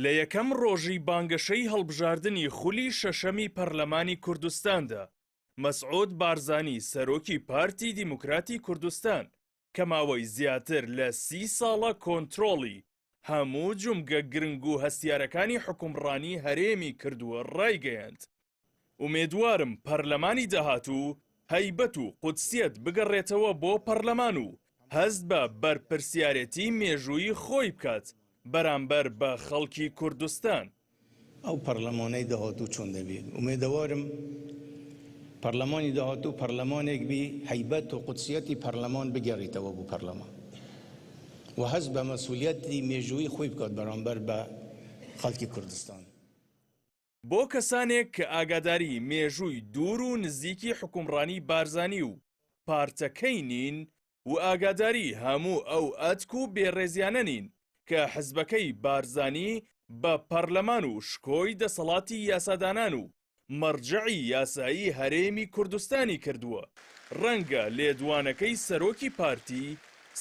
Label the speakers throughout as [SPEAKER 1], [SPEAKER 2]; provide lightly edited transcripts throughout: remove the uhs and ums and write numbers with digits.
[SPEAKER 1] لە یەکەم ڕۆژی بانگەشەی هەڵبژاردننی خولی شەشەمی پەرلەمانی کوردستاندا مەسعود بارزانی سەرۆکی پارتی دیموکراتی کوردستان کە ماوەی زیاتر لە 30 ساڵە کۆنتڕۆڵی هەموو جومگە گرنگ و هەستیارەکانی حکومڕانی هەرێمی کردووە ڕایگەیاند. ئومێدوارم پەرلەمانی داهاتوو هەیبەت و قودسیەت بگەڕێتەوە بۆ پەرلەمان و هەست بە بەرپرسیارەتی مێژووی خۆی بکات بەرامبەر بە خەڵکی کوردستان.
[SPEAKER 2] ئەو پەرلەمانەی داهاتوو چۆن دەبێت؟ ئومێدەوارم پەرلەمانی داهاتوو پەرلەمانێک بی هەیبەت و قودسیەتی پەرلەمان بگەڕێتەوە بۆ پەرلەمان و هەست بە مەسئولیەتی مێژووی خۆی بکات بەرامبەر بە خەڵکی کوردستان.
[SPEAKER 1] بۆ کەسانێک کە ئاگاداری مێژووی دوور و نزیکی حکومڕانی بارزانی و پارتەکەی نین و ئاگاداری هەموو ئەو ئەتک و بێڕێزیانە نین کە حزبەکەی بارزانی بە پەرلەمان و شکۆی دەسەڵاتی یاسادانان و مەرجعی یاسایی هەرێمی کوردستانی کردووە، ڕەنگە لێدوانەکەی سەرۆکی پارتی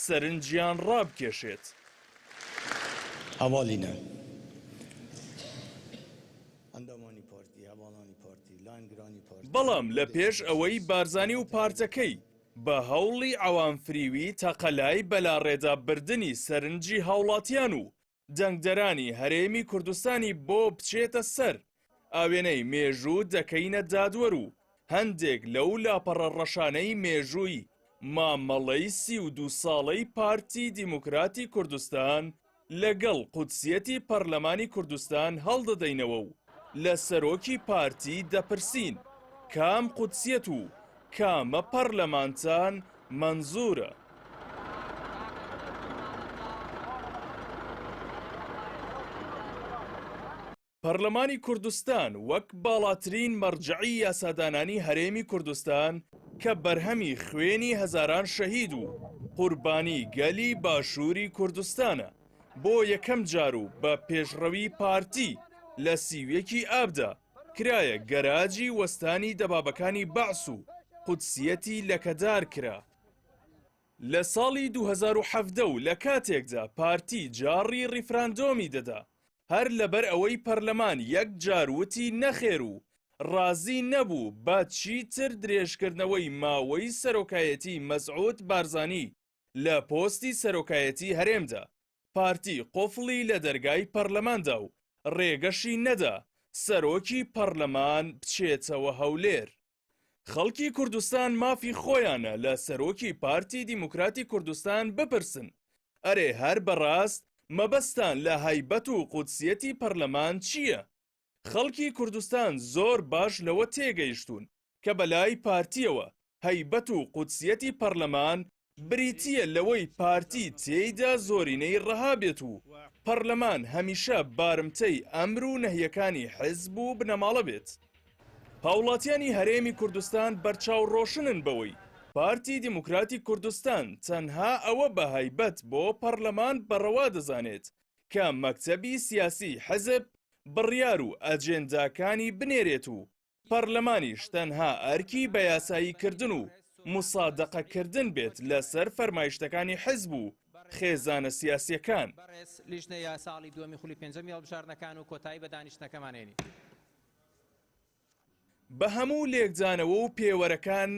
[SPEAKER 1] سەرنجیان ڕابکێشێت.
[SPEAKER 2] ئەواڵینە
[SPEAKER 1] بەڵام لە پێش ئەوەی بارزانی و پارتەکەی بە هەوڵی ئەوانفریوی تەقەلای بەلاڕێدابردنی سەرنجی هاوڵاتیان و دەنگدەرانی هەرێمی کوردستانی بۆ بچێتە سەر، ئاوێنەی مێژوو دەکەینە دادوەر و هەندێک لەو لاپەڕە ڕەشانەی مێژووی مامەڵەی 32 ساڵەی پارتی دیموکراتی کوردستان لەگەڵ قودسیەتی پەرلەمانی کوردستان هەڵدەدەینەوە و لە سەرۆکی پارتی دەپرسین کام قودسیەت و کامە پەرلەمانتان مەنزورە. پەرلەمانی کوردستان وەک باڵاترین مەرجعی یاسادانانی هەرێمی کوردستان کە بەرهەمی خوێنی هەزاران شەهید و قوربانی گەلی باشووری کوردستانە، بۆ یەکەم جار و بە پێشڕەوی پارتی لە سیوێکی ئابدا کرایە گەراجی وەستانی دەبابەکانی بەعس و قودسیەتی لەکەدار کرا. لە ساڵی 2017 و لە کاتێکدا پارتی جاڕی ڕیفراندۆمی دەدا، هەر لەبەر ئەوەی پەرلەمان یەک جاروتی نەخێر و ڕازی نەبوو بە چیتر درێژکردنەوەی ماوەی سەرۆکایەتی مەسعود بارزانی لە پۆستی سەرۆکایەتی هەرێمدا، پارتی قوفڵی لە دەرگای پەرلەماندا و ڕێگەشی نەدا سەرۆکی پەرلەمان بچێتەوە هەولێر. خەڵکی کوردستان مافی خۆیانە لە سەرۆکی پارتی دیموکراتی کوردستان بپرسن ئەرێ هەر بەڕاست مەبەستان لە هەیبەت و قودسیەتی پەرلەمان چییە؟ خەڵکی کوردستان زۆر باش لەوە تێگەیشتون کە بەلای پارتیەوە هەیبەت و قودسیەتی پەرلەمان بریتیە لەوەی پارتی تێیدا زۆرینەی ڕەها بێت و پەرلەمان هەمیشە بارمتەی ئەمر و نەهیەکانی حیزب و بنەماڵە بێت. هاوڵاتیانی هەرێمی کوردستان بەرچاو ڕۆشنن بەوەی پارتی دیموکراتی کوردستان تەنها ئەوە بە هەیبەت بۆ پەرلەمان بەڕەوا دەزانێت کە مەکتەبی سیاسی حزب بڕیار و ئەجێنداکانی بنێرێت و پەرلەمانیش تەنها ئەرکی بە یاساییکردن و موسادەقەکردن بێت لەسەر فەرمایشتەکانی حزب و خێزانە سیاسیەکان.
[SPEAKER 3] لیژنەیە ساڵی دووەمی خولی پێنجەمی هەڵبژاردنەکان و کۆتایی بە دانیشتنەکەمانێنی.
[SPEAKER 1] بە هەموو لێکدانەوە و پێوەرەکان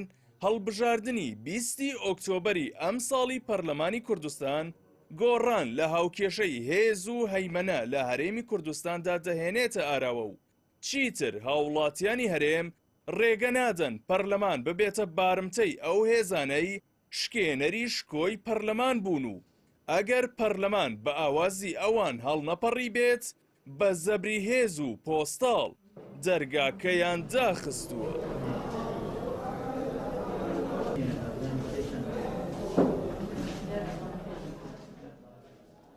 [SPEAKER 1] هەڵبژاردننی 20 ئۆکتۆبەری ئەم ساڵی پەرلەمانی کوردستان گۆڕان لە هاوکێشەی هێز و هەیمەنە لە هەرێمی کوردستاندا دەهێنێتە ئاراوە و چیتر هاوڵاتیانی هەرێم ڕێگە نادەن پەرلەمان ببێتە بارمتەی ئەو هێزانەی شکێنەری شکۆی پەرلەمان بوون و ئەگەر پەرلەمان بە ئاوازی ئەوان هەڵنەپەڕی بێت بە زەبری هێز و پۆستاڵ دەرگاکەیان داخستووە.